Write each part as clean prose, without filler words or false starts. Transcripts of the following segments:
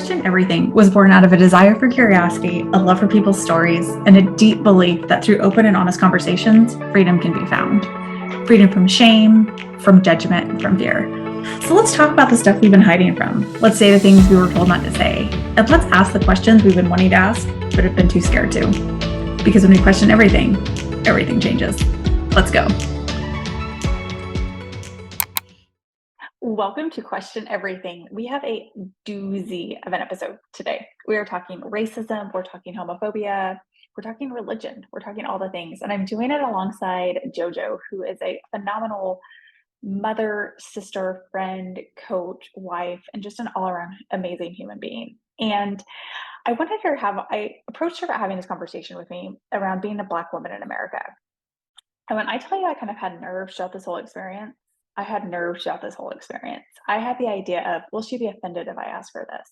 Question Everything was born out of a desire for curiosity, a love for people's stories, and a deep belief that through open and honest conversations, freedom can be found. Freedom from shame, from judgment, and from fear. So let's talk about the stuff we've been hiding from. Let's say the things we were told not to say. And let's ask the questions we've been wanting to ask, but have been too scared to. Because when we question everything, everything changes. Let's go. Welcome to Question Everything. We have a doozy of an episode today. We are talking racism, we're talking homophobia, we're talking religion, we're talking all the things. And I'm doing it alongside JoJo, who is a phenomenal mother, sister, friend, coach, wife, and just an all-around amazing human being. And I approached her about having this conversation with me around being a Black woman in America. And when I tell you I kind of had nerves throughout this whole experience, I had the idea of, will she be offended if I ask her this?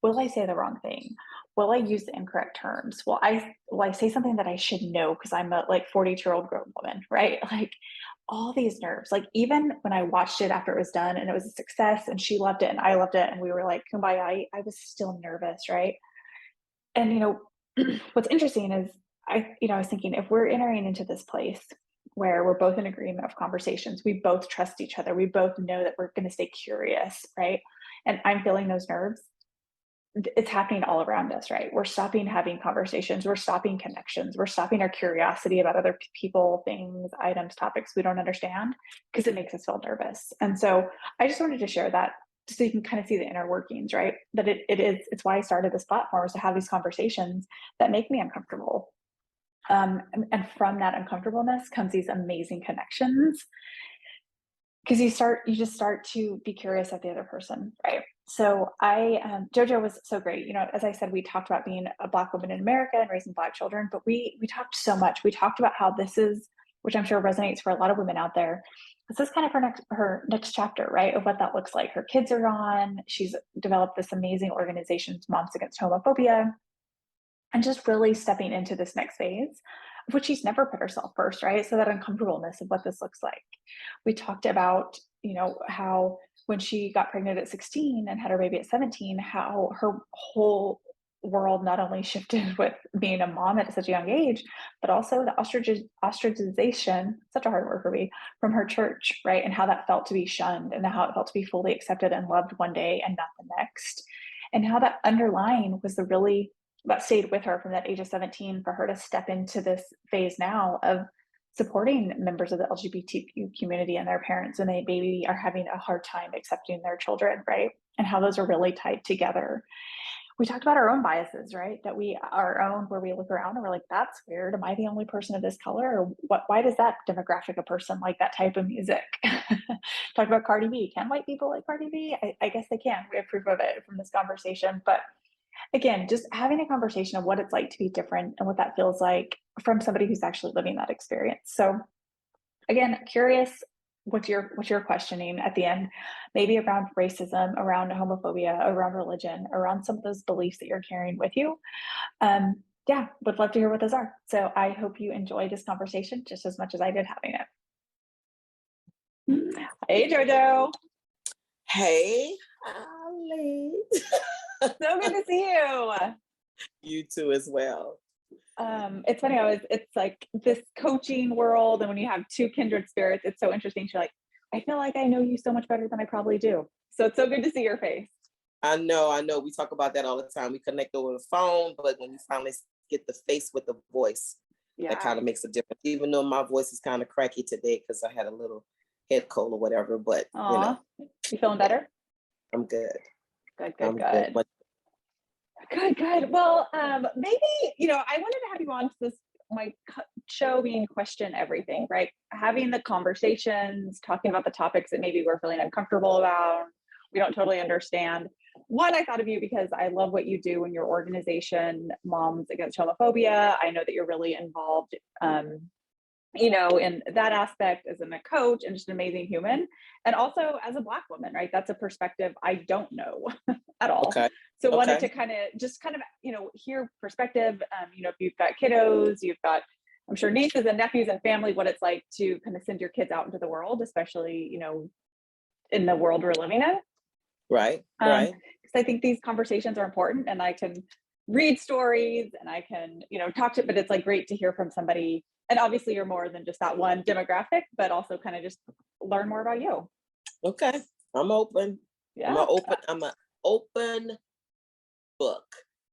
Will I say the wrong thing? Will I use the incorrect terms? Will I say something that I should know because I'm a 42-year-old grown woman, right? Like all these nerves. Like even when I watched it after it was done and it was a success and she loved it and I loved it and we were like kumbaya, I was still nervous, right? And what's interesting is I was thinking, if we're entering into this place where we're both in agreement of conversations, we both trust each other, we both know that we're going to stay curious, right? And I'm feeling those nerves. It's happening all around us, right? We're stopping having conversations, we're stopping connections, we're stopping our curiosity about other people, things, items, topics we don't understand because it makes us feel nervous. And so I just wanted to share that so you can kind of see the inner workings, right? That it's why I started this platform, is to have these conversations that make me uncomfortable. And from that uncomfortableness comes these amazing connections, because you just start to be curious of the other person, right? So JoJo was so great. As I said, we talked about being a Black woman in America and raising Black children, but we talked so much. We talked about how this is, which I'm sure resonates for a lot of women out there. This is kind of her next chapter, right? Of what that looks like. Her kids are gone. She's developed this amazing organization, Moms Against Homophobia, and just really stepping into this next phase, of which she's never put herself first, right? So that uncomfortableness of what this looks like. We talked about, how when she got pregnant at 16 and had her baby at 17, how her whole world not only shifted with being a mom at such a young age, but also the ostracization, such a hard word for me, from her church, right? And how that felt to be shunned and how it felt to be fully accepted and loved one day and not the next. And how that underlying was that stayed with her from that age of 17 for her to step into this phase now of supporting members of the LGBTQ community and their parents when they maybe are having a hard time accepting their children, right? And how those are really tied together. We talked about our own biases, right? That where we look around and we're like, that's weird. Am I the only person of this color? Or why does that demographic of person like that type of music? Talked about Cardi B. Can white people like Cardi B? I guess they can. We have proof of it from this conversation. But again, just having a conversation of what it's like to be different and what that feels like from somebody who's actually living that experience. So again, curious what you're questioning at the end, maybe around racism, around homophobia, around religion, around some of those beliefs that you're carrying with you. Would love to hear what those are. So I hope you enjoy this conversation just as much as I did having it. Hey, JoJo. Hey, Holly. So good to see you. You too as well. It's funny, it's like this coaching world, and when you have two kindred spirits, it's so interesting. You're like, I feel like I know you so much better than I probably do. So it's so good to see your face. I know. We talk about that all the time. We connect over the phone, but when you finally get the face with the voice, that kind of makes a difference. Even though my voice is kind of cracky today because I had a little head cold or whatever, but you feeling better? I'm good. Good. Good. Well, maybe, I wanted to have you on to this, my show being Question Everything, right? Having the conversations, talking about the topics that maybe we're feeling uncomfortable about, we don't totally understand. One, I thought of you because I love what you do in your organization, Moms Against Homophobia. I know that you're really involved, in that aspect as a coach and just an amazing human. And also as a Black woman, right? That's a perspective I don't know at all. Okay. So wanted to kind of, hear perspective, if you've got kiddos, you've got, I'm sure, nieces and nephews and family, what it's like to kind of send your kids out into the world, especially, in the world we're living in. Right. I think these conversations are important, and I can read stories and I can, talk to, but it's like great to hear from somebody. And obviously you're more than just that one demographic, but also kind of just learn more about you. Okay. I'm open. Yeah. I'm an open book.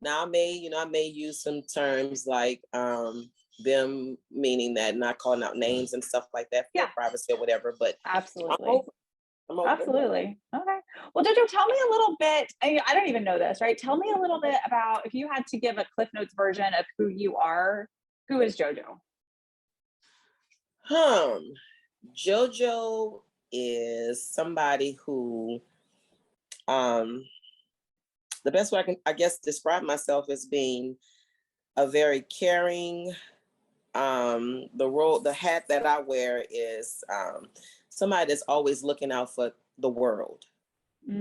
Now I may use some terms like them meaning that, not calling out names and stuff like that for privacy or whatever, but Absolutely. I'm open. Absolutely. Okay. Well, JoJo, tell me a little bit. I don't even know this, right? Tell me a little bit about, if you had to give a Cliff Notes version of who you are, who is JoJo? JoJo is somebody who, the best way I can, I guess, describe myself as being a very caring. The hat that I wear is somebody that's always looking out for the world. I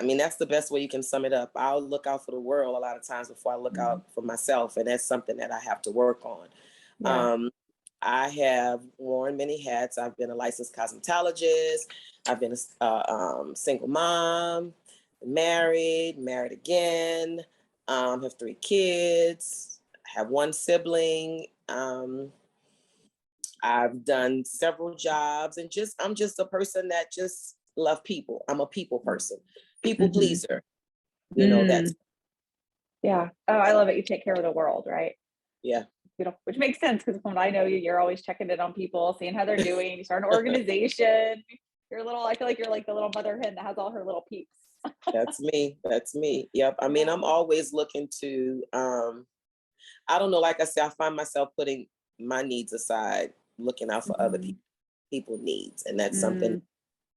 mean, that's the best way you can sum it up. I'll look out for the world a lot of times before I look out for myself, and that's something that I have to work on. Yeah. I have worn many hats. I've been a licensed cosmetologist. I've been a single mom, married again, have 3 kids, have 1 sibling. I've done several jobs, and I'm just a person that just love people. I'm a people person, people pleaser. That's. Yeah. Oh, I love it. You take care of the world, right? Yeah. Which makes sense, because when I know you, you're always checking in on people, seeing how they're doing. You start an organization. I feel like you're like the little mother hen that has all her little peeps. That's me. Yep. I mean, I'm always looking to, I don't know, like I said, I find myself putting my needs aside, looking out for other people's needs. And that's something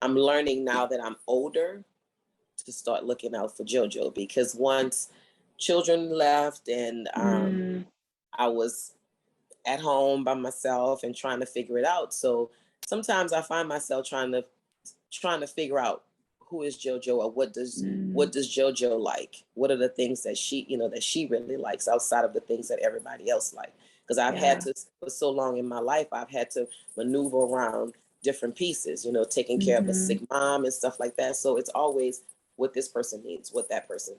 I'm learning now that I'm older, to start looking out for JoJo, because once children left and I was at home by myself and trying to figure it out. So sometimes I find myself trying to figure out, who is JoJo, or what does JoJo like? What are the things that she really likes outside of the things that everybody else like? Because I've had to, for so long in my life, I've had to maneuver around different pieces, taking care of a sick mom and stuff like that. So it's always what this person needs, what that person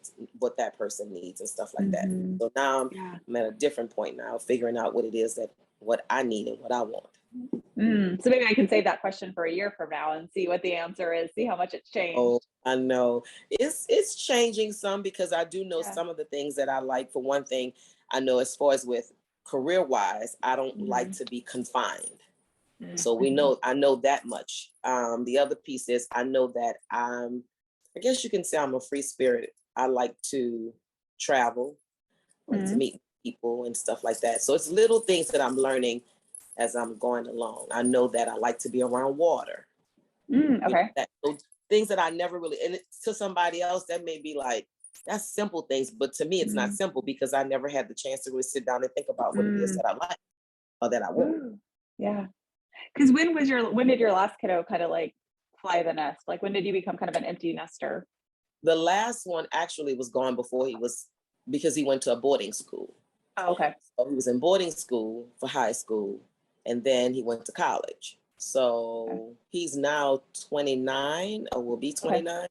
needs, and stuff like that. So now I'm at a different point now, figuring out what I need and what I want. So maybe I can save that question for a year from now and see what the answer is, see how much it's changed. Oh, I know. It's changing some, because I do know some of the things that I like. For one thing, I know as far as with career-wise, I don't like to be confined. So I know that much. The other piece is, I know that I guess you can say I'm a free spirit. I like to travel, like to meet people and stuff like that. So it's little things that I'm learning as I'm going along. I know that I like to be around water. Okay. Things that I never really, and to somebody else that may be like, that's simple things, but to me it's not simple, because I never had the chance to really sit down and think about what it is that I like or that I want. Yeah. Because when did your last kiddo kind of like fly the nest? Like, when did you become kind of an empty nester? The last one actually was gone because he went to a boarding school. Oh, okay. So he was in boarding school for high school, and then he went to college. So he's now 29, or will be 29,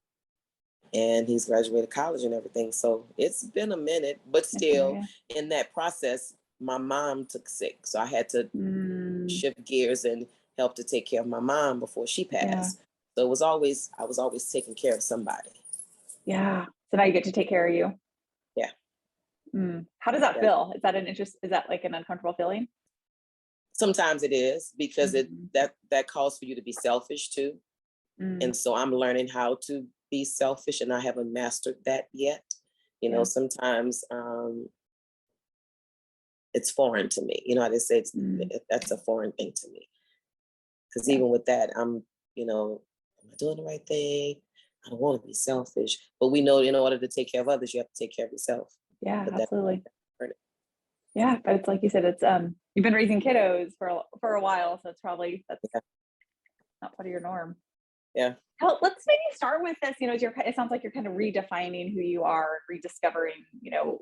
and he's graduated college and everything. So it's been a minute, but still in that process, my mom took sick. So I had to shift gears and help to take care of my mom before she passed. So I was always taking care of somebody. Yeah. So now you get to take care of you. Yeah. How does that feel? Is that like an uncomfortable feeling? Sometimes it is, because that calls for you to be selfish too. And so I'm learning how to be selfish, and I haven't mastered that yet. Sometimes it's foreign to me. How they say that's a foreign thing to me. Because even with that, am I doing the right thing? I don't want to be selfish. But we know, in order to take care of others, you have to take care of yourself. Yeah, absolutely. Yeah, but it's like you said, it's you've been raising kiddos for a while, so it's probably not part of your norm. Yeah. Let's maybe start with this. It sounds like you're kind of redefining who you are, rediscovering,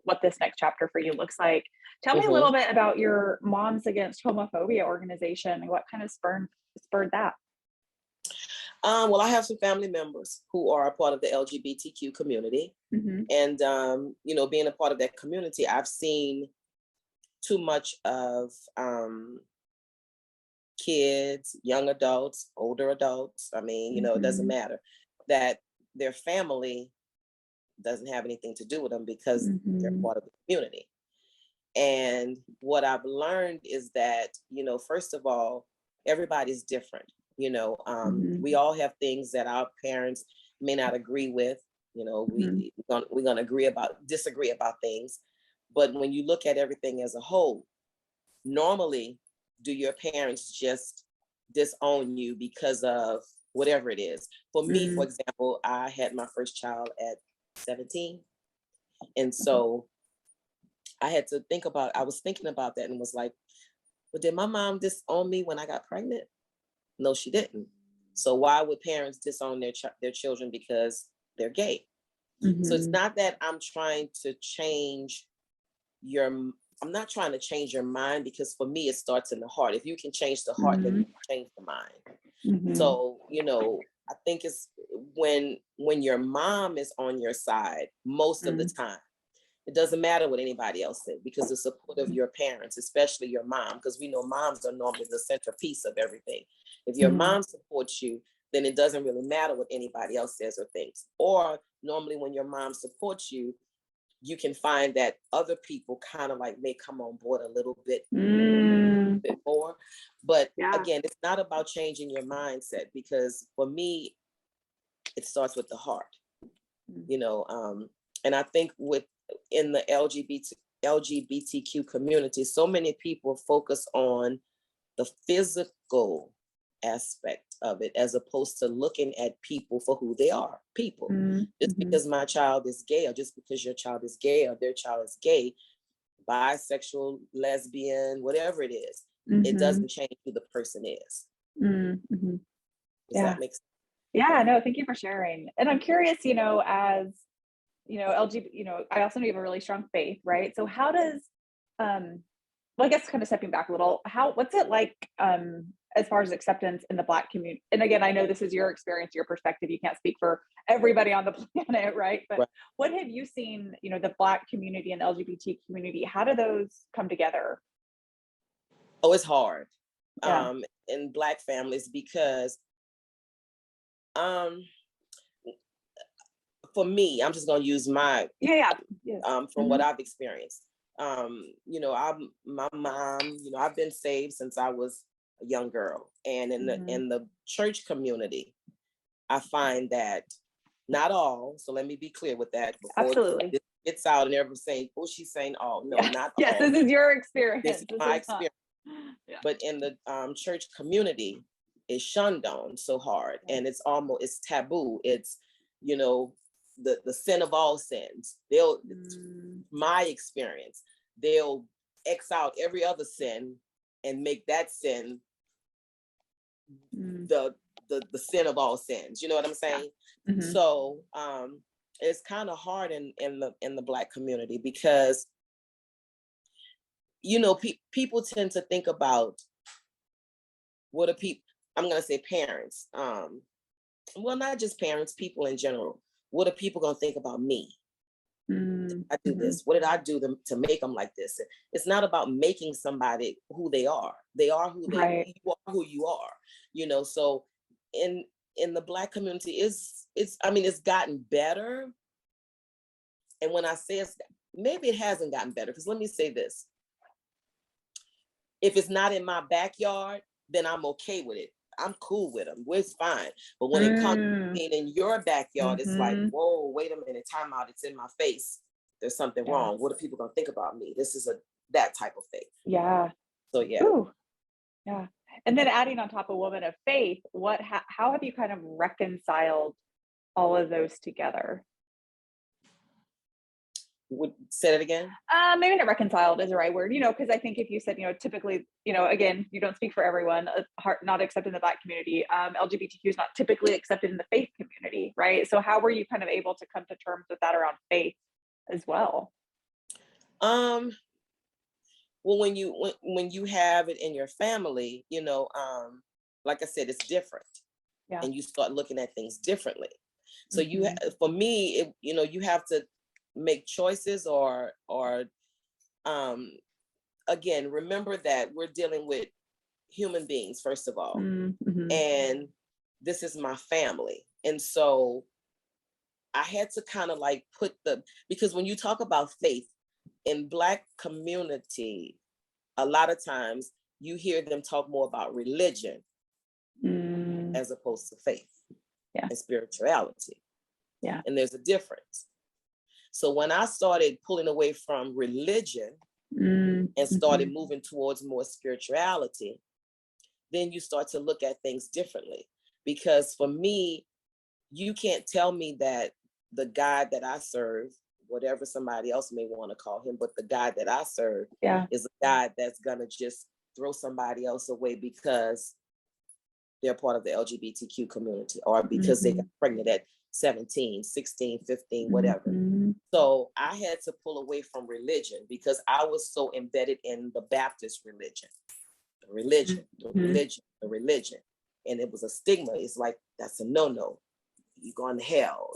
what this next chapter for you looks like. Tell me a little bit about your Moms Against Homophobia organization and what kind of spurred that. Well, I have some family members who are a part of the LGBTQ community. And, being a part of that community, I've seen too much of kids, young adults, older adults. I mean, it doesn't matter, that their family doesn't have anything to do with them because they're part of the community. And what I've learned is that, first of all, everybody's different. We all have things that our parents may not agree with. We're gonna disagree about things. But when you look at everything as a whole, normally, do your parents just disown you because of whatever it is? For me, for example, I had my first child at 17. And so I was thinking about that and was like, well, did my mom disown me when I got pregnant? No, she didn't. So why would parents disown their children because they're gay? So it's not that I'm trying to change I'm not trying to change your mind, because for me, it starts in the heart. If you can change the heart, then you can change the mind. So, I think it's when your mom is on your side, most of the time, it doesn't matter what anybody else said, because the support of your parents, especially your mom, because we know moms are normally the centerpiece of everything. If your mom supports you, then it doesn't really matter what anybody else says or thinks. Or normally when your mom supports you, you can find that other people kind of like may come on board a little bit more. But again, it's not about changing your mindset, because for me, it starts with the heart, and I think in the LGBTQ community, so many people focus on the physical aspect of it, as opposed to looking at people for who they are, people. Just because my child is gay, or just because your child is gay, or their child is gay, bisexual, lesbian, whatever it is, it doesn't change who the person is. Does that make sense? Yeah, no, thank you for sharing. And I'm curious, as LGBT, I also know you have a really strong faith, right? So how does, well, I guess kind of stepping back a little, what's it like as far as acceptance in the Black community? And again, I know this is your experience, your perspective. You can't speak for everybody on the planet, right? But what have you seen, the Black community and the LGBT community, how do those come together? Oh, it's hard in Black families, because for me, I'm just going to use my from what I've experienced. My mom, I've been saved since I was a young girl, and in the church community, I find that not all. So let me be clear with that before it gets out and everyone's saying, "Oh, she's saying all." No, not all. Yes, this is your experience. This is my experience. But in the church community, it's shunned on so hard, and it's taboo. It's the sin of all sins. My experience, they'll X out every other sin and make that sin the sin of all sins. You know what I'm saying? So it's kind of hard in the Black community, because people tend to think about what I'm going to say parents, well, not just parents, people in general. What are people going to think about me? I do this. What did I do to make them like this? It's not about making somebody who they are. They are who you are who you are. So in the Black community, it's gotten better. And when I say maybe it hasn't gotten better, because let me say this. If it's not in my backyard, then I'm okay with it. I'm cool with them. It's fine. But when it comes to being in your backyard, it's like, whoa, wait a minute, time out. It's in my face. There's something wrong. What are people going to think about me? This is that type of faith. Yeah. So, yeah. Ooh. Yeah. And then adding on top a woman of faith, how have you kind of reconciled all of those together? Would say it again? Maybe not reconciled is the right word, because I think if you said, typically, again, you don't speak for everyone, not accepted in the Black community. LGBTQ is not typically accepted in the faith community, right? So how were you kind of able to come to terms with that around faith as well? Well, when you have it in your family, like I said, it's different. and you start looking at things differently. So for me, you have to make choices or again, remember that we're dealing with human beings, first of all. And this is my family. And so I had to kind of like because when you talk about faith in Black community, a lot of times you hear them talk more about religion as opposed to faith and spirituality. Yeah. And there's a difference. So when I started pulling away from religion and started moving towards more spirituality, then you start to look at things differently. Because for me, you can't tell me that the God that I serve, whatever somebody else may want to call him, but the God that I serve is a God that's going to just throw somebody else away because they're part of the LGBTQ community or because they got pregnant at 17, 16, 15, whatever. So I had to pull away from religion because I was so embedded in the Baptist religion, the religion. And it was a stigma. It's like, that's a no-no. You're going to hell,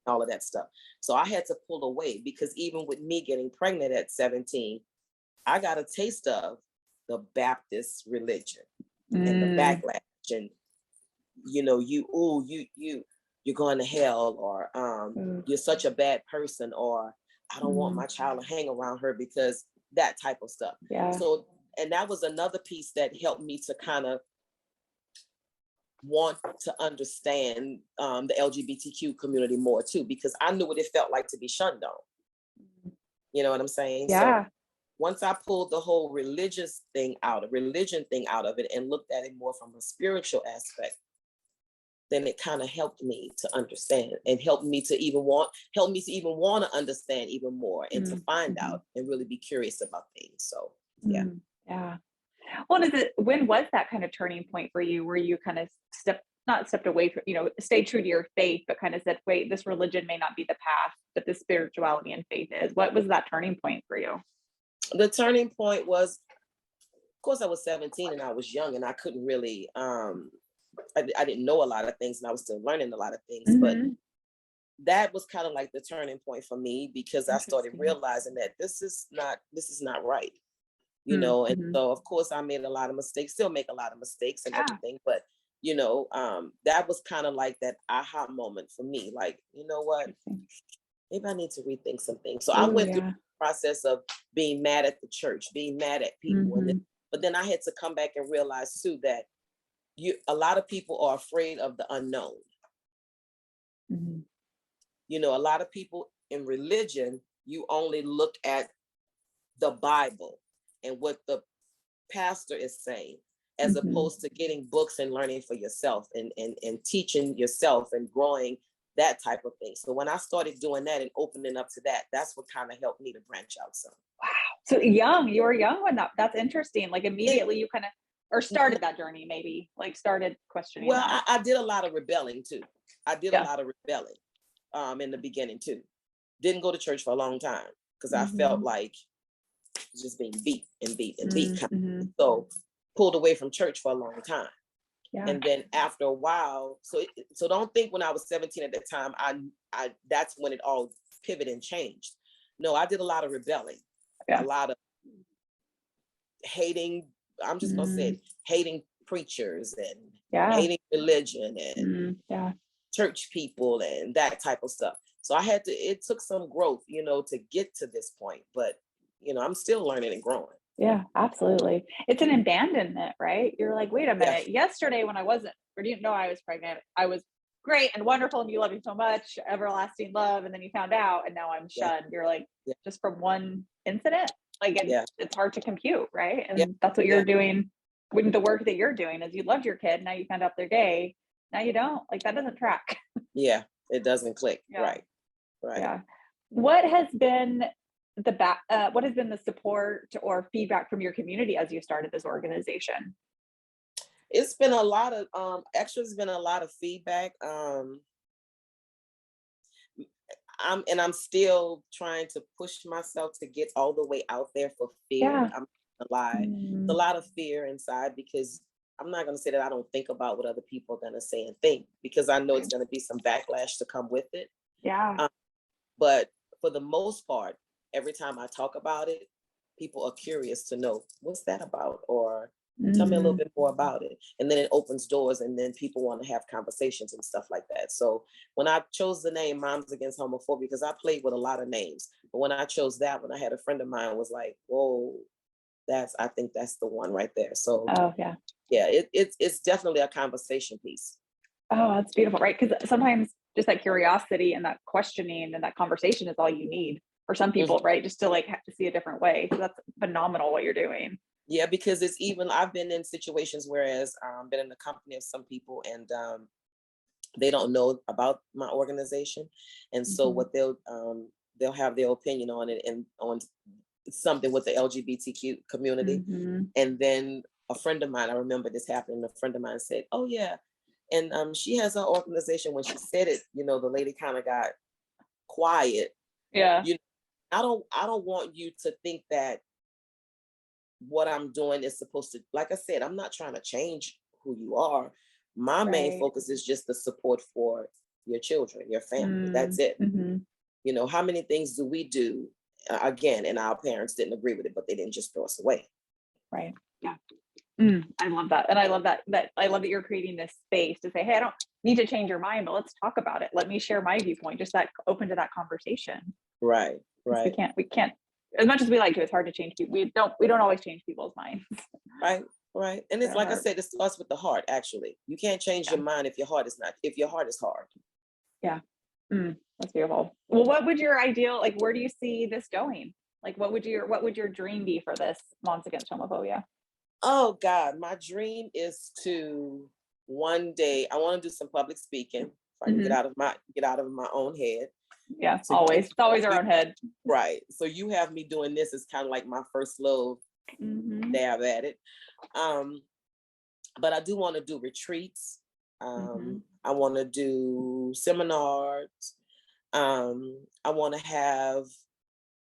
all of that stuff. So I had to pull away because even with me getting pregnant at 17, I got a taste of the Baptist religion and the backlash and, you're going to hell or you're such a bad person or I don't want my child to hang around her because that type of stuff. Yeah. So, and that was another piece that helped me to kind of want to understand the LGBTQ community more too, because I knew what it felt like to be shunned on. You know what I'm saying? Yeah. So once I pulled the whole religion thing out of it and looked at it more from a spiritual aspect, then it kind of helped me to understand and helped me to even want to understand even more and to find out and really be curious about things. So yeah. Yeah. Well, when was that kind of turning point for you where you kind of not stepped away from, stay true to your faith, but kind of said, wait, this religion may not be the path, but the spirituality and faith is? What was that turning point for you? The turning point was, of course, I was 17 and I was young and I couldn't really, I didn't know a lot of things and I was still learning a lot of things, but that was kind of like the turning point for me because I started realizing that this is not right. And so of course I made a lot of mistakes, still make a lot of mistakes and everything, but that was kind of like that aha moment for me, like, you know what, maybe I need to rethink some things. So I went through the process of being mad at the church, being mad at people, but then I had to come back and realize too that a lot of people are afraid of the unknown. A lot of people in religion, you only look at the Bible and what the pastor is saying, as opposed to getting books and learning for yourself and teaching yourself and growing, that type of thing. So when I started doing that and opening up to that, that's what kind of helped me to branch out some. Wow. So you were young when that's interesting. Like immediately you kind of, or started that journey, maybe like started questioning. Well, I did a lot of rebelling too. I did a lot of rebelling in the beginning too. Didn't go to church for a long time because I felt like just being beat and beat and beat. So pulled away from church for a long time. Yeah. And then after a while, so don't think when I was 17 at the time, I that's when it all pivoted and changed. No, I did a lot of rebelling, a lot of hating. I'm just gonna say it, hating preachers and hating religion and church people and that type of stuff. So it took some growth, to get to this point, but I'm still learning and growing. Yeah, absolutely. It's an abandonment, right? You're like, wait a minute, yesterday when I wasn't, or didn't know I was pregnant, I was great and wonderful and you love me so much, everlasting love. And then you found out and now I'm shunned. You're like, just from one incident, like it's hard to compute, right? And that's what you're doing with the work that you're doing is you loved your kid. Now you found out they're gay. Now you don't, like that doesn't track. Yeah, it doesn't click. Right. Yeah. What has been the support or feedback from your community as you started this organization? It's been a lot of it's been a lot of feedback. I'm still trying to push myself to get all the way out there for fear. I'm not gonna lie. There's a lot of fear inside because I'm not going to say that I don't think about what other people are going to say and think, because I know it's going to be some backlash to come with it. Yeah. But for the most part, every time I talk about it, people are curious to know, what's that about? Or tell me a little bit more about it. And then it opens doors, and then people want to have conversations and stuff like that. So when I chose the name Moms Against Homophobia, because I played with a lot of names, but when I chose that one, I had a friend of mine was like, whoa, I think that's the one right there. So yeah, it's definitely a conversation piece. Oh, that's beautiful, right? Because sometimes just that curiosity and that questioning and that conversation is all you need for some people, right? Just to like have to see a different way. So that's phenomenal what you're doing. Yeah, because it's even, I've been in situations whereas been in the company of some people, and they don't know about my organization, and so what they'll have their opinion on it and on something with the LGBTQ community, and then a friend of mine, I remember this happening. A friend of mine said, "Oh yeah," and she has an organization. When she said it, the lady kind of got quiet. Yeah. I don't want you to think that what I'm doing is supposed to, like I said, I'm not trying to change who you are. My main focus is just the support for your children, your family. That's it. How many things do we do, again, and our parents didn't agree with it, but they didn't just throw us away. Right. Yeah. I love that. And I love that I love that you're creating this space to say, hey, I don't need to change your mind, but let's talk about it. Let me share my viewpoint, just that open to that conversation. Right. We can't, as much as we like to, it's hard to change people. We don't always change people's minds. Right. And it's like I said, it starts with the heart, actually. You can't change your mind if your heart is hard. Yeah. That's beautiful. Well, what would your ideal, like, where do you see this going? Like, what would your dream be for this Moms Against Homophobia? Oh God, my dream is to one day, I want to do some public speaking. If I can get out of my own head. Yeah, so always. It's always our own head. Right. So you have me doing this is kind of like my first little dab at it. But I do want to do retreats. I want to do seminars. I want to have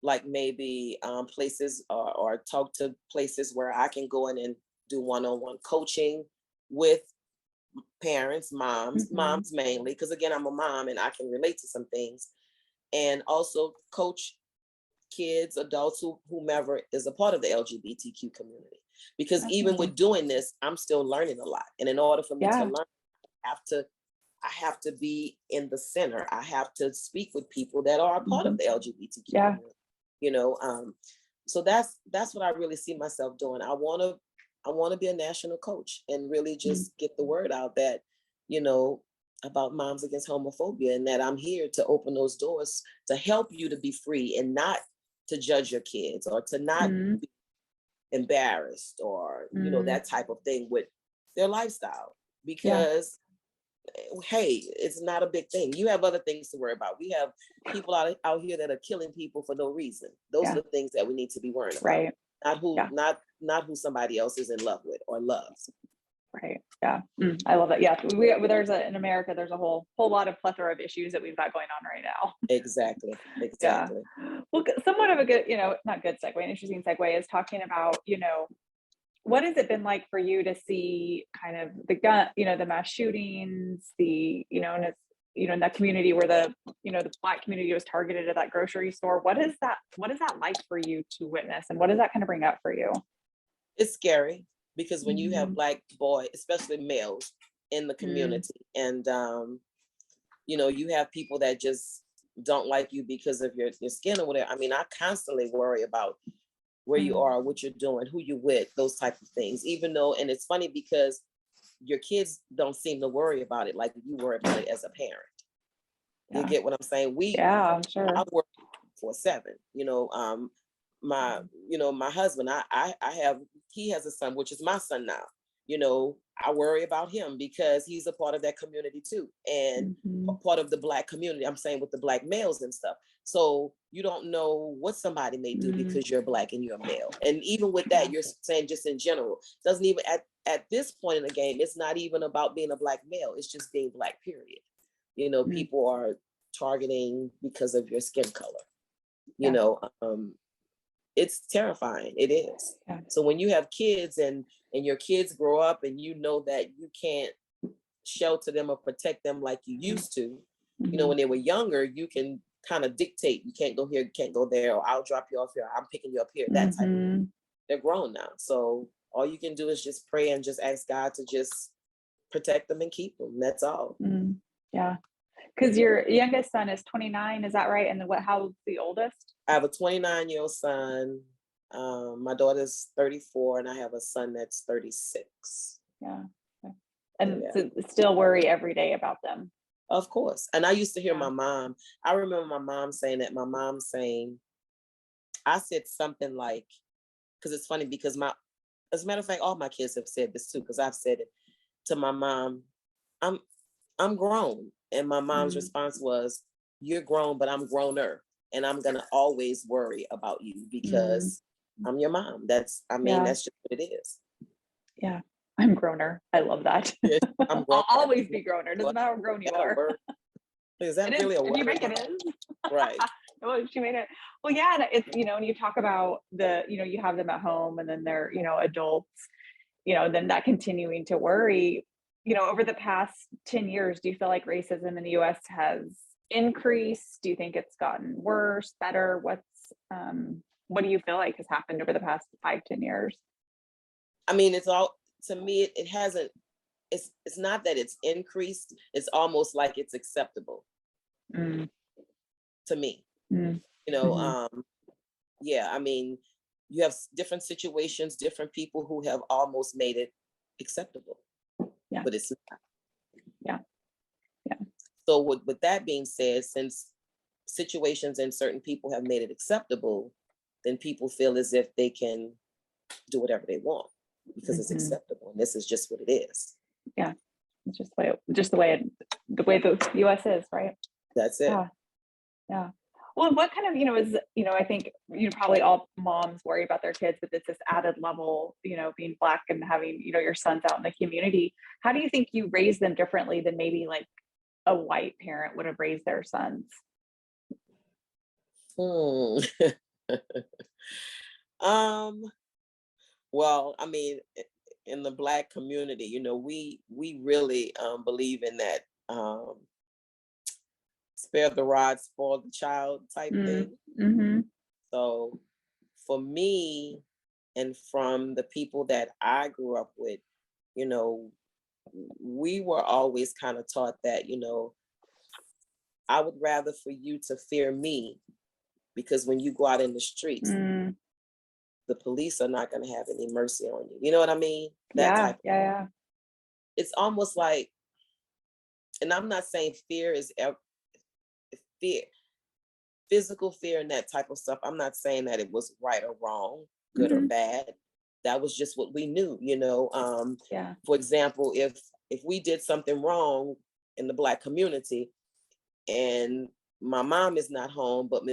like maybe places or talk to places where I can go in and do one-on-one coaching with parents, moms mainly, because again, I'm a mom and I can relate to some things, and also coach kids, adults, whomever is a part of the LGBTQ community. Because even with doing this, I'm still learning a lot. And in order for me to learn, I have to be in the center. I have to speak with people that are a part of the LGBTQ community. So that's what I really see myself doing. I want to be a national coach and really just get the word out that, about Moms Against Homophobia, and that I'm here to open those doors to help you to be free and not to judge your kids or to not be embarrassed or, that type of thing with their lifestyle. Because hey, it's not a big thing. You have other things to worry about. We have people out here that are killing people for no reason. Those are the things that we need to be worrying about. Not who somebody else is in love with or loves. Right. Yeah. I love that. Yeah. In America, there's a whole lot of plethora of issues that we've got going on right now. Exactly. Yeah. Well, somewhat of a good, not good segue, an interesting segue is talking about, what has it been like for you to see kind of the gun, the mass shootings, and it's, in that community where the Black community was targeted at that grocery store. What is that like for you to witness? And what does that kind of bring up for you? It's scary because when you have Black boys, especially males in the community, and, you have people that just don't like you because of your skin or whatever. I mean, I constantly worry about where you are, what you're doing, who you're with, those type of things, even though, and it's funny because your kids don't seem to worry about it like you worry about it as a parent. You get what I'm saying? I'm sure. I work 24/7, my husband, he has a son, which is my son now. I worry about him because he's a part of that community too. And part of the Black community, I'm saying with the Black males and stuff. So you don't know what somebody may do because you're Black and you're a male. And even with that, you're saying just in general, doesn't even at this point in the game, it's not even about being a Black male. It's just being Black, period. People are targeting because of your skin color, it's terrifying. It is. Yeah. So when you have kids and your kids grow up and you know that you can't shelter them or protect them like you used to, you know, when they were younger, you can kind of dictate, you can't go here, you can't go there, or I'll drop you off here, I'm picking you up here, that type of thing. They're grown now. So all you can do is just pray and just ask God to just protect them and keep them. That's all. Yeah. Because your youngest son is 29, is that right? And then how's the oldest? I have a 29-year-old son. My daughter's 34 and I have a son that's 36. Yeah. And still worry every day about them. Of course. And I used to hear my mom. I remember my mom saying that. I said something like, because it's funny because as a matter of fact, all my kids have said this too, because I've said it to my mom, I'm grown. And my mom's response was, you're grown, but I'm growner. And I'm going to always worry about you because I'm your mom. That's just what it is. Yeah. I'm growner. I love that. Yeah, I'm I'll always be growner. Doesn't matter how grown you are. Is that really a word? You make it is. Right. Oh, she made it. Well, yeah. It's, when you talk about you have them at home and then they're, adults, then that continuing to worry, over the past 10 years, do you feel like racism in the US has increased? Do you think it's gotten worse, better? What do you feel like has happened over the past 5-10 years? I mean, to me, it hasn't, it's not that it's increased. It's almost like it's acceptable to me. Yeah, I mean, you have different situations, different people who have almost made it acceptable, but it's not. So with that being said, since situations and certain people have made it acceptable, then people feel as if they can do whatever they want because it's acceptable, and this is just what it is. Yeah, it's just the way the U.S. is, right? That's it. Yeah. Well, what kind of is I think probably all moms worry about their kids, but it's this added level, being Black and having your sons out in the community. How do you think you raise them differently than maybe like a white parent would have raised their sons? Well, I mean, in the Black community, we really believe in that spare the rod, spoil the child type thing. So for me, and from the people that I grew up with, we were always kind of taught that, I would rather for you to fear me, because when you go out in the streets, the police are not going to have any mercy on you. You know what I mean? Yeah. It's almost like, and I'm not saying fear is fear, physical fear and that type of stuff. I'm not saying that it was right or wrong, good or bad. That was just what we knew, For example, if we did something wrong in the Black community and my mom is not home, but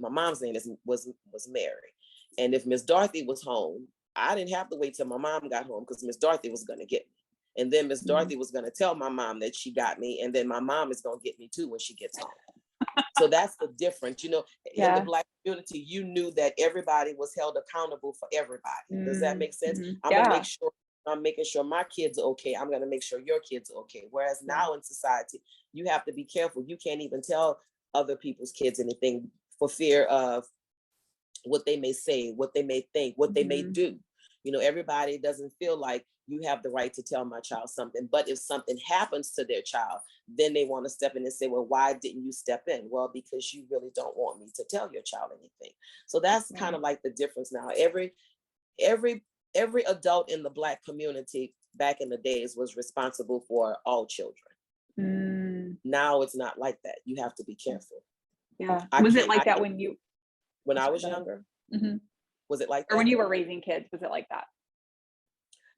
my mom's name was Mary. And if Miss Dorothy was home, I didn't have to wait till my mom got home because Miss Dorothy was going to get me. And then Miss Dorothy was going to tell my mom that she got me. And then my mom is going to get me too when she gets home. So that's the difference. In the Black community, you knew that everybody was held accountable for everybody. Does that make sense? I'm making sure my kids are okay. I'm going to make sure your kids are okay. Whereas now in society, you have to be careful. You can't even tell other people's kids anything for fear of what they may say, what they may think, what they may do. Everybody doesn't feel like you have the right to tell my child something. But if something happens to their child, then they want to step in and say, well, why didn't you step in? Well, because you really don't want me to tell your child anything. So that's kind of like the difference now. Every adult in the Black community back in the days was responsible for all children. Now it's not like that. You have to be careful. Yeah. Was it like that when I was younger? Was it like that? Or when you were raising kids, was it like that?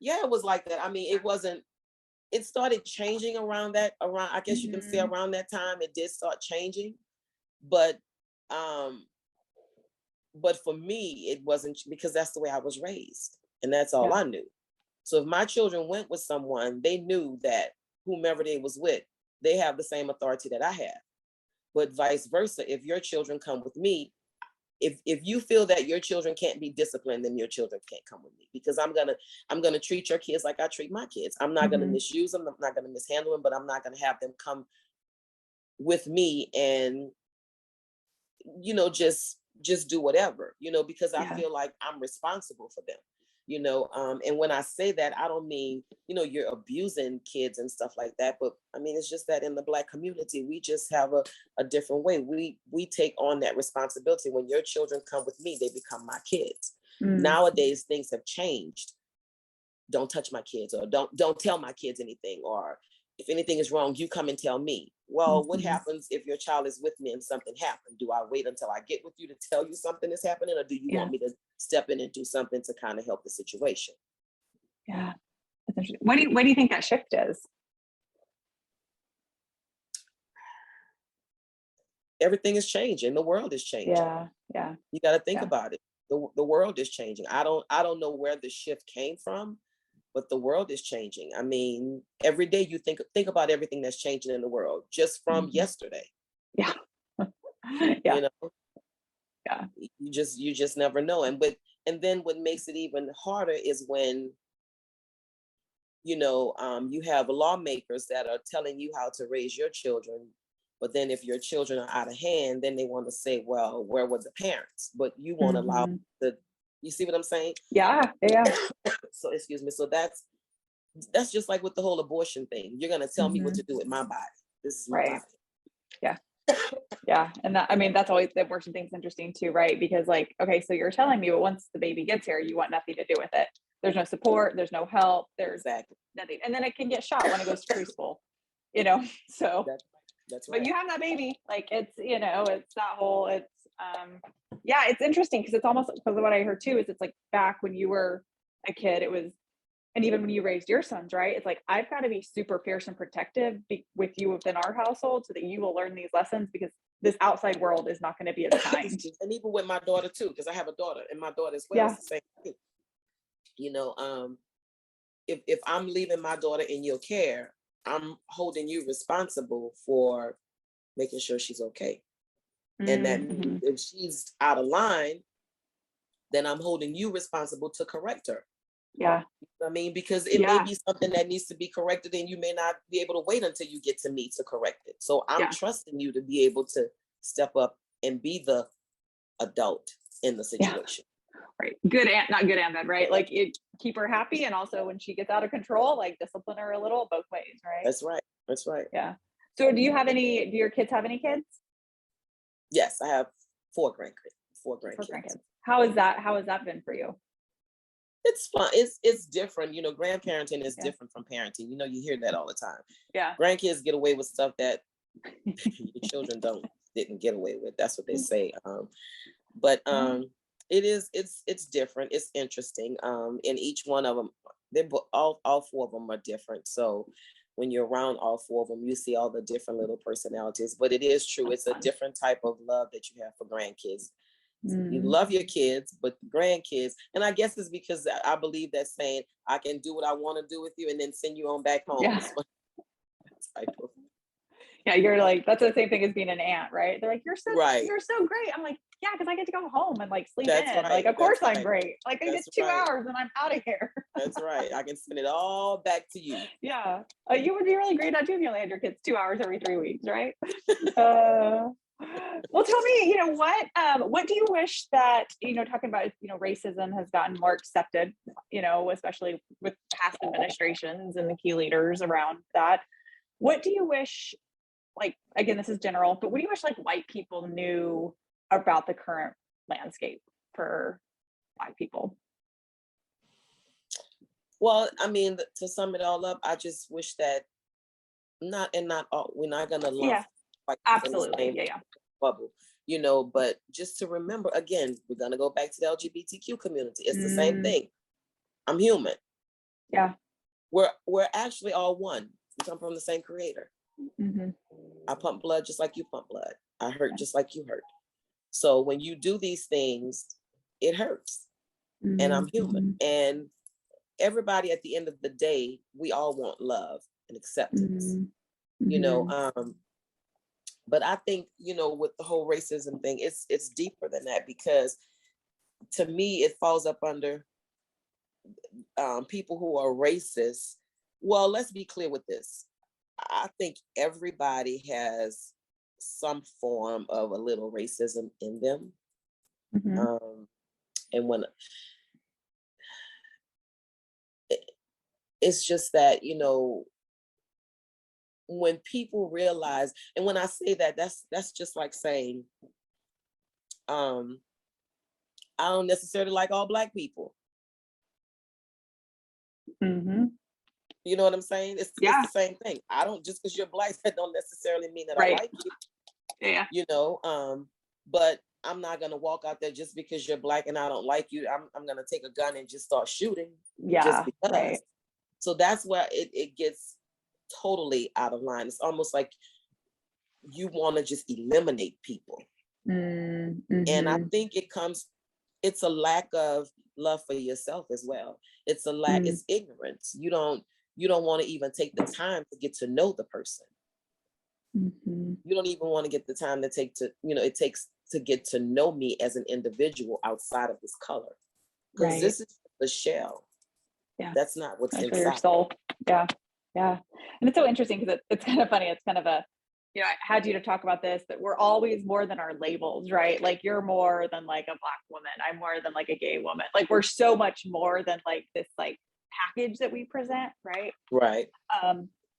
Yeah, it was like that. I mean, it started changing around, I guess you can say around that time, it did start changing. But for me, it wasn't, because that's the way I was raised. And that's all I knew. So if my children went with someone, they knew that whomever they was with, they have the same authority that I have. But vice versa, if your children come with me, if you feel that your children can't be disciplined, then your children can't come with me, because I'm gonna treat your kids like I treat my kids. I'm not gonna misuse them. I'm not gonna mishandle them, but I'm not gonna have them come with me and, just do whatever, because I feel like I'm responsible for them. And when I say that, I don't mean, you're abusing kids and stuff like that, but I mean, it's just that in the Black community, we just have a different way. We take on that responsibility. When your children come with me, they become my kids. Nowadays, things have changed. Don't touch my kids, or don't tell my kids anything, or if anything is wrong, you come and tell me. Well, what happens if your child is with me and something happened? Do I wait until I get with you to tell you something is happening, or do you want me to step in and do something to kind of help the situation? Yeah, that's interesting. What do you think that shift is? Everything is changing. The world is changing. Yeah. You got to think about it. The world is changing. I don't know where the shift came from, but the world is changing. I mean, every day you think about everything that's changing in the world just from yesterday. Yeah. Yeah. You just never know. And then what makes it even harder is when, you have lawmakers that are telling you how to raise your children. But then if your children are out of hand, then they want to say, well, where were the parents? But you won't allow you see what I'm saying? Yeah. So, excuse me. So that's just like with the whole abortion thing. You're going to tell me what to do with my body. This is my body. Yeah. Yeah. And that, I mean, that's always, the abortion thing's interesting too, right? Because like, okay, so you're telling me, but once the baby gets here, you want nothing to do with it. There's no support, there's no help, there's nothing. And then it can get shot when it goes to preschool, so that's right. But you have that baby, like it's that whole, it's interesting because it's almost, because what I heard too is it's like back when you were a kid, it was, and even when you raised your sons, right? It's like, I've got to be super fierce and protective with you within our household so that you will learn these lessons, because this outside world is not going to be as kind. And even with my daughter too, because I have a daughter, and my daughter as well is the same thing. If I'm leaving my daughter in your care, I'm holding you responsible for making sure she's okay. And that means if she's out of line, then I'm holding you responsible to correct her. Yeah. I mean, because it may be something that needs to be corrected and you may not be able to wait until you get to me to correct it. So I'm trusting you to be able to step up and be the adult in the situation. Right. Good and not good and bad, right? Like keep her happy, and also when she gets out of control, like discipline her a little, both ways, right? That's right. Yeah. So do your kids have any kids? Yes, I have four grandkids. How has that been for you? It's fun. It's different. Grandparenting is different from parenting. You hear that all the time. Yeah. Grandkids get away with stuff that your children didn't get away with. That's what they say. But it's different. It's interesting. And each one of them, all four of them are different. So when you're around all four of them, you see all the different little personalities. But it is true. It's a different type of love that you have for grandkids. You love your kids, but grandkids, and I guess it's because I believe that saying, I can do what I want to do with you and then send you on back home. Yeah, you're like, that's the same thing as being an aunt, right? They're like, you're so great. I'm like, yeah, because I get to go home and like sleep in. Right. Like, of course I'm great. Like I get 2 hours and I'm out of here. That's right. I can send it all back to you. Yeah. You would be really great at doing if you only had your kids 2 hours every 3 weeks, right? Well, tell me, what do you wish that, talking about, racism has gotten more accepted, especially with past administrations and the key leaders around that. What do you wish, like, again, this is general, but what do you wish like white people knew about the current landscape for Black people? Well, I mean, to sum it all up, I just wish that we're not going to lump absolutely, bubble, but just to remember, again, we're going to go back to the LGBTQ community. It's the same thing. I'm human. Yeah. We're actually all one. We come from the same creator. I pump blood just like you pump blood. I hurt just like you hurt. So when you do these things, it hurts. And I'm human. And everybody at the end of the day, we all want love and acceptance. But I think, with the whole racism thing, it's deeper than that, because to me, it falls up under people who are racist. Well, let's be clear with this. I think everybody has some form of a little racism in them. And when it's just that, when people realize, and when I say that, that's just like saying, I don't necessarily like all Black people. You know what I'm saying? It's the same thing. I don't, just because you're Black, that don't necessarily mean that I like you. But I'm not gonna walk out there just because you're Black and I don't like you. I'm gonna take a gun and just start shooting. Just because. Right. So that's where it gets totally out of line. It's almost like you want to just eliminate people. And I think it's a lack of love for yourself as well. It's a lack, it's ignorance. You don't want to even take the time to get to know the person. You don't even want to get the time to it takes to get to know me as an individual outside of this color. Because this is the shell. Yeah. That's not what's inside your soul. Yeah. Yeah. And it's so interesting because it's kind of funny. It's kind of I had you to talk about this, that we're always more than our labels, right? Like, you're more than like a Black woman. I'm more than like a gay woman. Like, we're so much more than like this like package that we present, right? Right.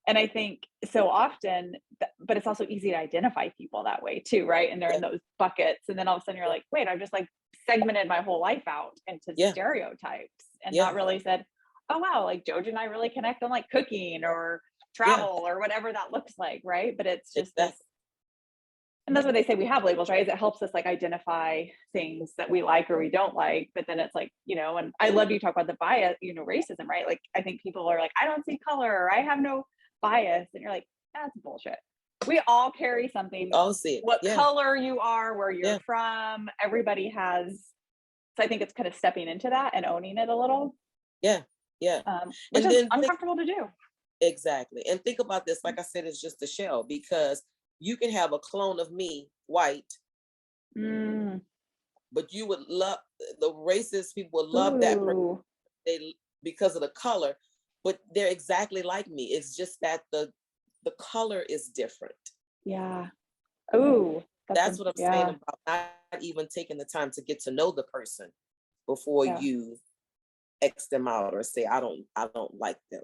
And I think so often, but it's also easy to identify people that way too, right? And they're in those buckets. And then all of a sudden you're like, wait, I've just like segmented my whole life out into stereotypes and not really said, oh wow, like JoJo and I really connect on like cooking or travel or whatever that looks like, right? But it's just this, and that's what they say, we have labels, right? Is it helps us like identify things that we like or we don't like. But then it's like, and I love you talk about the bias, racism, right? Like, I think people are like, I don't see color, or I have no bias, and you're like, that's bullshit. We all carry something. All see it. What color you are, where you're from, everybody has. So I think it's kind of stepping into that and owning it a little. Which is uncomfortable to do. Exactly. And think about this, like I said, it's just a shell, because you can have a clone of me, white, but you would love, the racist people would love that person because of the color, but they're exactly like me. It's just that the color is different. Yeah. Oh, that's what I'm saying about not even taking the time to get to know the person before you X them out or say, I don't like them.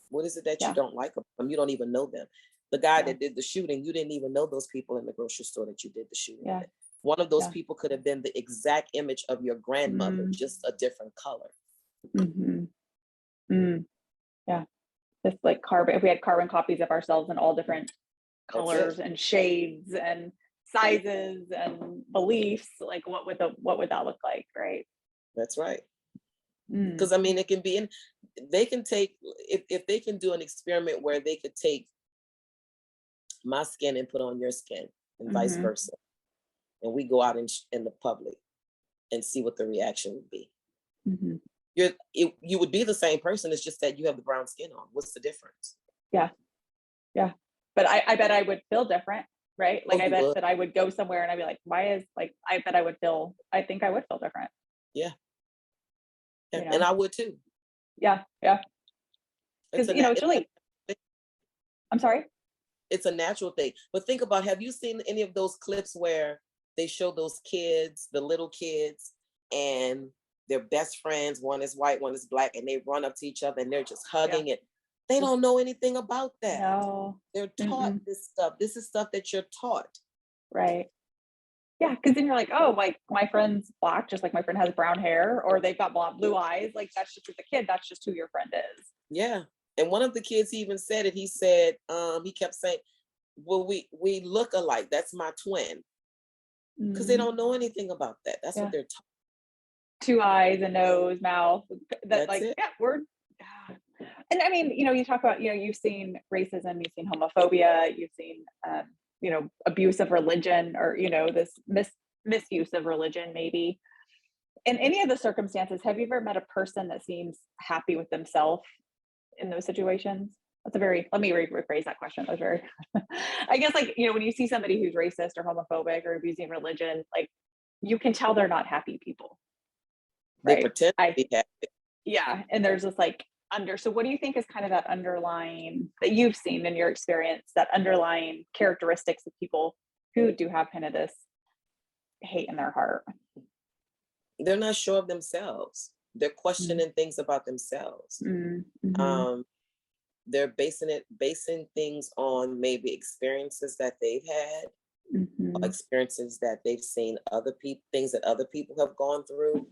What is it that you don't like them? You don't even know them. The guy that did the shooting, you didn't even know those people in the grocery store that you did the shooting with. One of those people could have been the exact image of your grandmother, just a different color. Yeah. It's like if we had carbon copies of ourselves in all different colors and shades and sizes and beliefs, like what would that look like, right? That's right. Because I mean, it can be they can take, if they can do an experiment where they could take my skin and put on your skin and vice versa, and we go out in the public and see what the reaction would be. You would be the same person. It's just that you have the brown skin on. What's the difference? Yeah. But I bet I would feel different, right? Like, I bet that I would go somewhere and I'd be like, I bet I think I would feel different. Yeah. And I would too. Yeah. Because it's really, I'm sorry? It's a natural thing. But think about, have you seen any of those clips where they show those kids, the little kids, and they're best friends, one is white, one is Black, and they run up to each other and they're just hugging it. They don't know anything about that. No. They're taught this stuff. This is stuff that you're taught. Right. Yeah, because then you're like, oh, like my friend's Black, just like my friend has brown hair, or they've got blue eyes. Like, that's just with the kid. That's just who your friend is. Yeah. And one of the kids even said it. He said, he kept saying, well, we look alike. That's my twin. Because they don't know anything about that. That's what they're taught. 2 eyes, a nose, mouth. That's like, we're. And I mean, you talk about, you've seen racism, you've seen homophobia, you've seen, abuse of religion, or, this misuse of religion, maybe. In any of the circumstances, have you ever met a person that seems happy with themselves in those situations? let me rephrase that question. That was very, I guess, like, when you see somebody who's racist or homophobic or abusing religion, like, you can tell they're not happy people, They right? pretend to be happy. Yeah. And there's this like so what do you think is kind of that underlying, that you've seen in your experience, that underlying characteristics of people who do have kind of this hate in their heart? They're not sure of themselves. They're questioning things about themselves. Mm-hmm. They're basing things on maybe experiences that they've had, or experiences that they've seen other people, things that other people have gone through.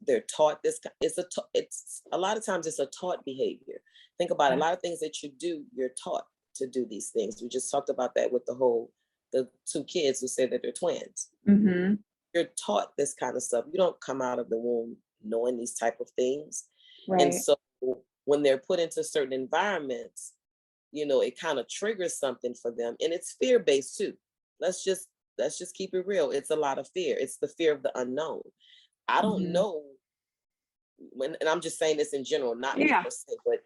They're taught this. It's a lot of times it's a taught behavior. Think about it. A lot of things that you do, you're taught to do these things. We just talked about that with the two kids who said that they're twins. You're taught this kind of stuff. You don't come out of the womb knowing these type of things. Right. And so when they're put into certain environments, it kind of triggers something for them. And it's fear-based too. Let's just keep it real. It's a lot of fear. It's the fear of the unknown. I don't know and I'm just saying this in general, not me per se, but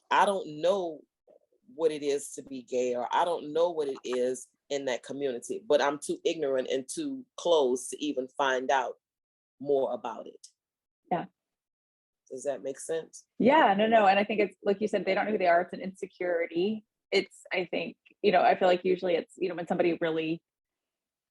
I don't know what it is to be gay, or I don't know what it is in that community, but I'm too ignorant and too close to even find out more about it. Yeah. Does that make sense? Yeah, no. And I think it's like you said, they don't know who they are. It's an insecurity. I think, I feel like usually it's, when somebody really,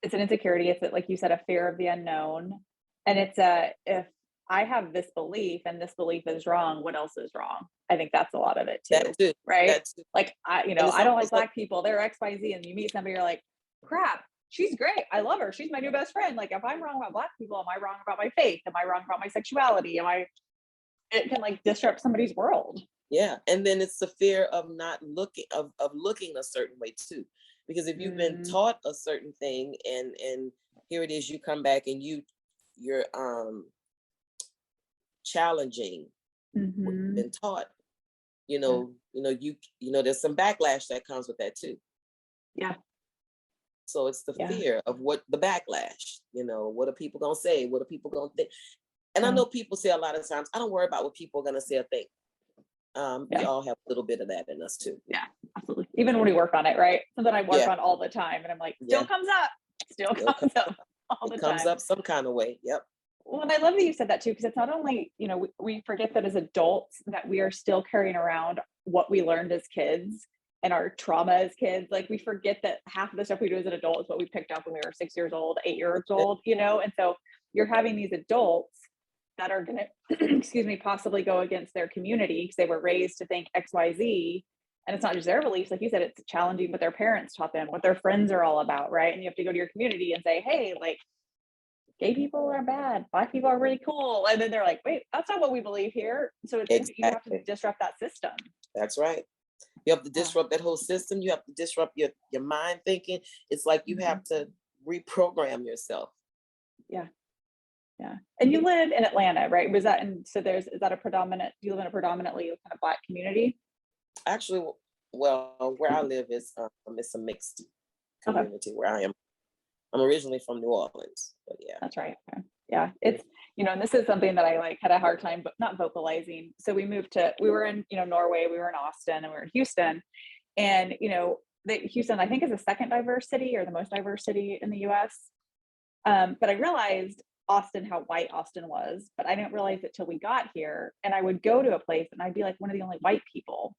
it's an insecurity. It's like you said, a fear of the unknown. And it's if I have this belief and this belief is wrong, what else is wrong? I think that's a lot of it too. Right? Like, I don't like Black people. They're X, Y, Z. And you meet somebody, you're like, crap, she's great. I love her. She's my new best friend. Like, if I'm wrong about Black people, am I wrong about my faith? Am I wrong about my sexuality? It can like disrupt somebody's world. Yeah. And then it's the fear of not looking, of looking a certain way too. Because if you've been taught a certain thing and here it is, you come back and you're challenging what you've been taught, there's some backlash that comes with that too. Yeah. So it's the fear of what the backlash, what are people gonna say? What are people gonna think? And I know people say a lot of times, I don't worry about what people are gonna say or think. We all have a little bit of that in us too. Yeah, absolutely. Even when we work on it, right? Something I work on all the time, and I'm like, still comes up all the time. Comes up some kind of way. Yep. Well, and I love that you said that too, because it's not only, we forget that as adults that we are still carrying around what we learned as kids and our trauma as kids. Like, we forget that half of the stuff we do as an adult is what we picked up when we were 6 years old, 8 years old, and so you're having these adults that are going to, possibly go against their community because they were raised to think X, Y, Z. And it's not just their beliefs. Like you said, it's challenging what their parents taught them, what their friends are all about, right? And you have to go to your community and say, hey, like, gay people are bad, Black people are really cool. And then they're like, wait, that's not what we believe here. So you have to disrupt that system. That's right. You have to disrupt that whole system. You have to disrupt your mind thinking. It's like you have to reprogram yourself. Yeah. Yeah. And you live in Atlanta, right? Is that do you live in a predominantly kind of Black community? Actually, well, where I live is it's a mixed community where I am. I'm originally from New Orleans, but yeah. That's right. Okay. Yeah. It's, and this is something that I had a hard time, but not vocalizing. So we were in, Norway, we were in Austin, and we were in Houston. And, Houston, I think, is the second diverse city or the most diverse city in the US. But I realized how white Austin was, but I didn't realize it till we got here. And I would go to a place and I'd be like one of the only white people.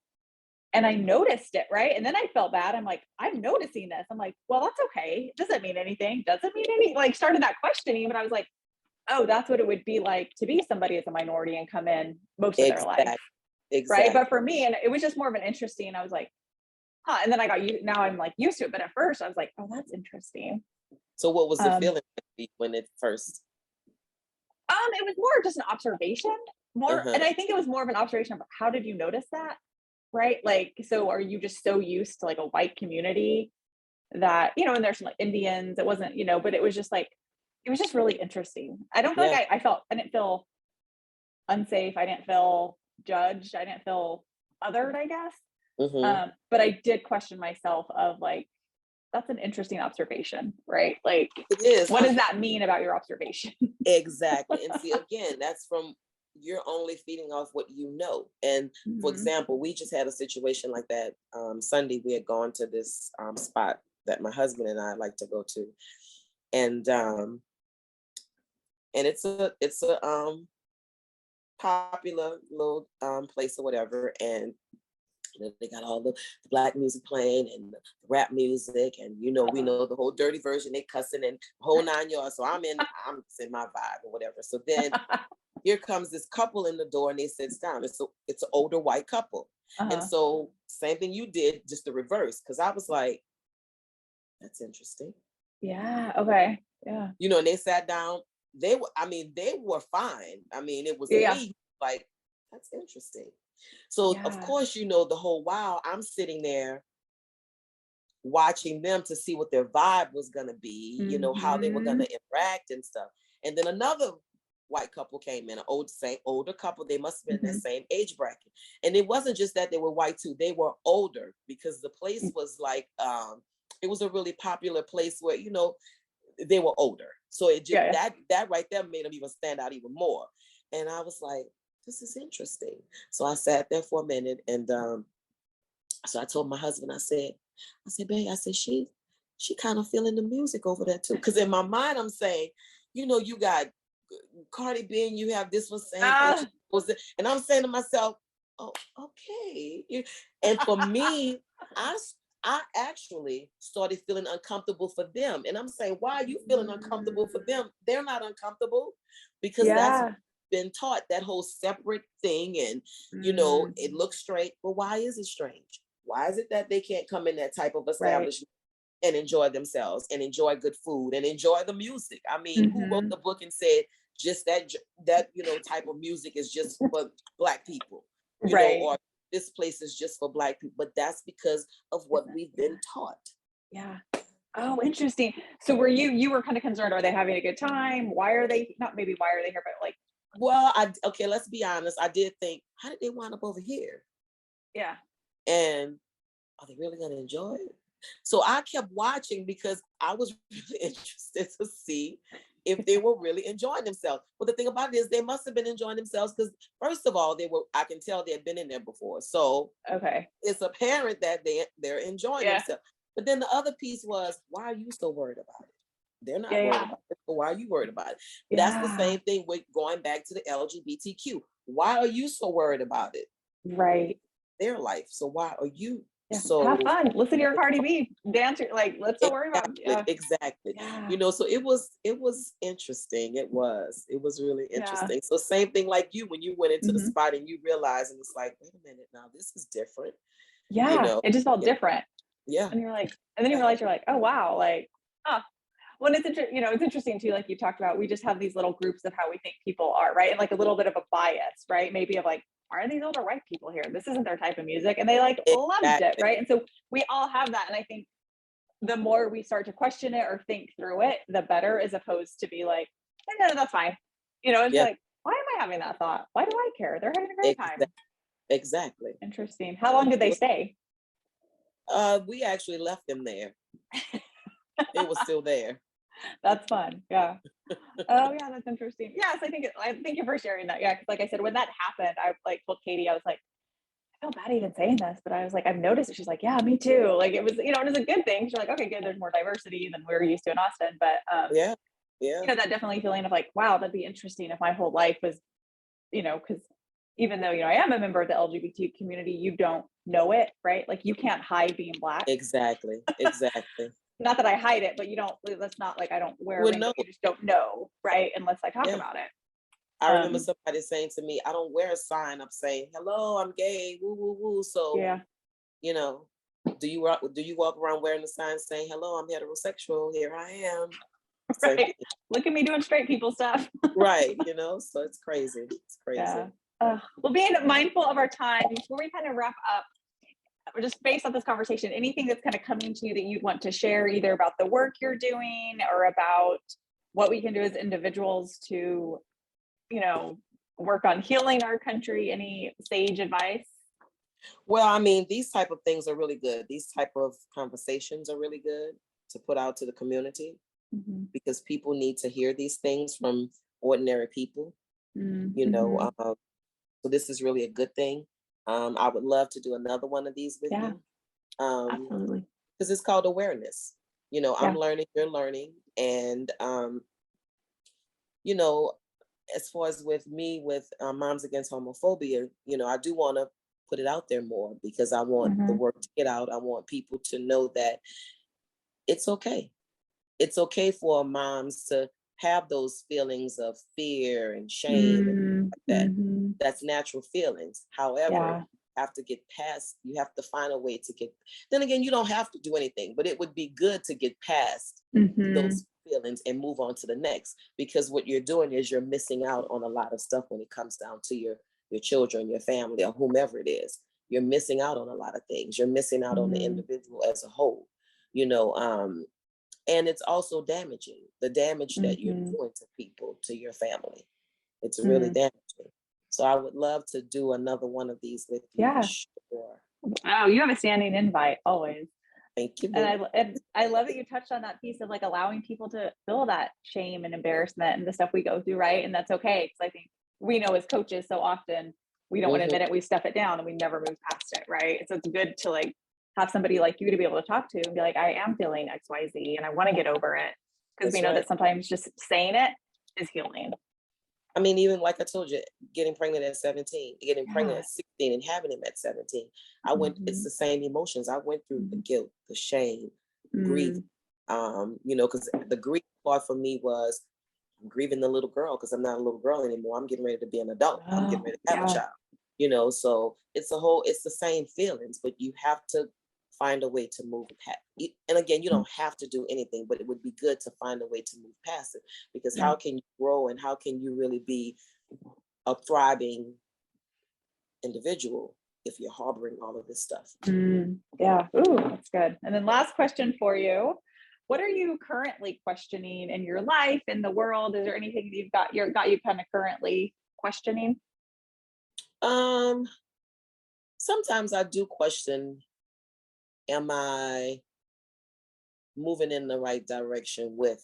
And I noticed it, right? And then I felt bad. I'm like, I'm noticing this. I'm like, well, that's okay. It doesn't mean anything. Doesn't mean any, started that questioning, but I was like, oh, that's what it would be like to be somebody as a minority and come in most of their life. Exactly. Right. But for me, and it was just more of an interesting, I was like, huh. And then now I'm like used to it. But at first I was like, oh, that's interesting. So what was the feeling when it first? It was more just an observation and I think it was more of an observation of how did you notice that? Right? Like, so are you just so used to like a white community that, and there's some like Indians, it wasn't, but it was just really interesting. I don't feel like I didn't feel unsafe. I didn't feel judged. I didn't feel othered, I guess. But I did question myself of like, that's an interesting observation, right? Like, it is. What does that mean about your observation? Exactly. And see, again, that's from, you're only feeding off what you know. And for example, we just had a situation like that. Sunday, we had gone to this spot that my husband and I like to go to. And it's a popular little place or whatever. And they got all the Black music playing and the rap music, and we know the whole dirty version. They cussing and whole 9 yards. So I'm in my vibe or whatever. So then here comes this couple in the door, and they sits down. It's an older white couple, and so same thing you did, just the reverse. Because I was like, that's interesting. Yeah. Okay. Yeah. And they sat down. They were fine. I mean, it was me like, that's interesting. So of course, the whole while I'm sitting there watching them to see what their vibe was going to be, how they were going to interact and stuff. And then another white couple came in, older couple. They must have been in that same age bracket. And it wasn't just that they were white too, they were older, because the place was like, it was a really popular place where, they were older. So it just, that right there made them even stand out even more. And I was like, this is interesting. So I sat there for a minute, and so I told my husband, I said, babe, she kind of feeling the music over there too. Because in my mind, I'm saying, you got Cardi B, and you have this one saying, and I'm saying to myself, oh, okay. And for me, I actually started feeling uncomfortable for them. And I'm saying, why are you feeling uncomfortable for them? They're not uncomfortable, because that's been taught, that whole separate thing. And, it looks straight, but why is it strange? Why is it that they can't come in that type of establishment and enjoy themselves and enjoy good food and enjoy the music? I mean, who wrote the book and said just that type of music is just for Black people, or this place is just for Black people? But that's because of what we've been taught. Yeah. Oh, interesting. So were you were kind of concerned, are they having a good time? Why are they here, but like, well, let's be honest. I did think, how did they wind up over here? Yeah. And are they really going to enjoy it? So I kept watching, because I was really interested to see if they were really enjoying themselves. But the thing about it is, they must have been enjoying themselves, because first of all, I can tell they had been in there before. So it's apparent that they're enjoying themselves. But then the other piece was, why are you so worried about it? They're not worried about it. So why are you worried about it? But that's the same thing with going back to the LGBTQ. Why are you so worried about it? Right. Their life. So why are you so have fun? Listen to your Cardi B dance. Like, let's not worry about it. Exactly. So it was interesting. It was really interesting. So same thing like you, when you went into the spot and you realized, and it's like, wait a minute, now this is different. It just felt different. Yeah. And you're like, and then you realize, you're like, oh wow, like, well, it's it's interesting too, like you talked about, we just have these little groups of how we think people are, right? And like a little bit of a bias, right? Maybe of like, why are these older white people here? This isn't their type of music. And they like loved it, right? And so we all have that. And I think the more we start to question it or think through it, the better, as opposed to be like, no, that's fine. It's like, why am I having that thought? Why do I care? They're having a great time. Exactly. Interesting. How long did they stay? We actually left them there. It was still there. That's fun. Yeah. Oh yeah, that's interesting. Yes, I think you for sharing that. Yeah, because like I said, when that happened, I like told Katie, I was like, I feel bad even saying this, but I was like, I've noticed it. She's like, yeah, me too. Like it was, it was a good thing. She's like, okay, good. There's more diversity than we were used to in Austin. But yeah. That definitely feeling of like, wow, that'd be interesting if my whole life was, because even though I am a member of the LGBT community, you don't know it, right? Like you can't hide being Black. Exactly. Not that I hide it, but that's not like I don't wear a ring, you just don't know, right? Unless I talk about it. I remember somebody saying to me, I don't wear a sign up saying, hello, I'm gay, woo, woo, woo. So, do you walk around wearing a sign saying, hello, I'm heterosexual, here I am. Right. Look at me doing straight people stuff. Right. So it's crazy. It's crazy. Yeah. Well, being mindful of our time, before we kind of wrap up, just based on this conversation, anything that's kind of coming to you that you'd want to share, either about the work you're doing or about what we can do as individuals to, work on healing our country? Any sage advice? Well, I mean, these type of things are really good. These type of conversations are really good to put out to the community, because people need to hear these things from ordinary people. you know. So this is really a good thing. I would love to do another one of these with you. Absolutely. Because it's called awareness. You know, I'm Yeah. learning, you're learning. And, you know, as far as with me, with Moms Against Homophobia, you know, I do want to put it out there more because I want the work to get out. I want people to know that it's okay. It's okay for moms to have those feelings of fear and shame and like that. That's natural feelings. However, you have to get past, you have to find a way to get, then again, you don't have to do anything, but it would be good to get past those feelings and move on to the next, because what you're doing is you're missing out on a lot of stuff when it comes down to your children, your family, or whomever it is. You're missing out on a lot of things. You're missing out on the individual as a whole, you know. And it's also damaging, the damage that you're doing to people, to your family. It's really damaging. So I would love to do another one of these with you. Yeah. Sure. Oh, you have a standing invite always. Thank you. And I love that you touched on that piece of like allowing people to feel that shame and embarrassment and the stuff we go through, right? And that's okay. Because I think we know as coaches so often we don't want to admit it, we stuff it down and we never move past it, right? So it's good to like have somebody like you to be able to talk to and be like, I am feeling XYZ and I want to get over it. Because we know that sometimes just saying it is healing. I mean, even like I told you, getting pregnant at 17, getting pregnant at 16 and having him at 17, I went, it's the same emotions. I went through the guilt, the shame, grief, you know, because the grief part for me was I'm grieving the little girl because I'm not a little girl anymore. I'm getting ready to be an adult. I'm getting ready to have a child, you know, so it's the same feelings, but you have to find a way to move past. And again, you don't have to do anything, but it would be good to find a way to move past it, because how can you grow and how can you really be a thriving individual if you're harboring all of this stuff? Yeah. Ooh, that's good. And then last question for you. What are you currently questioning in your life, in the world? Is there anything you've got you kind of currently questioning? Sometimes I do question, am I moving in the right direction with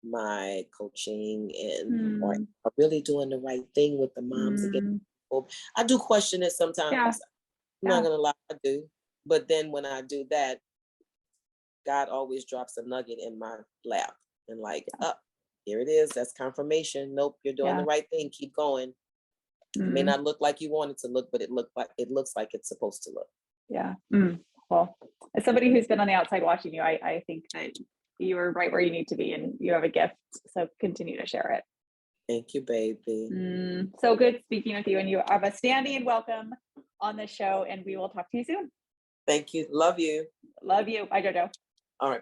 my coaching, and or am I really doing the right thing with the Moms Against Homophobia? I do question it sometimes. I'm not gonna lie, I do. But then when I do that, God always drops a nugget in my lap and like, here it is. That's confirmation. Nope, you're doing the right thing. Keep going. It may not look like you want it to look, but it looks like it's supposed to look. Yeah. Well, as somebody who's been on the outside watching you, I think that you are right where you need to be and you have a gift. So continue to share it. Thank you, baby. So good speaking with you, and you have a standing welcome on the show, and we will talk to you soon. Thank you. Love you. Love you. Bye, JoJo. All right.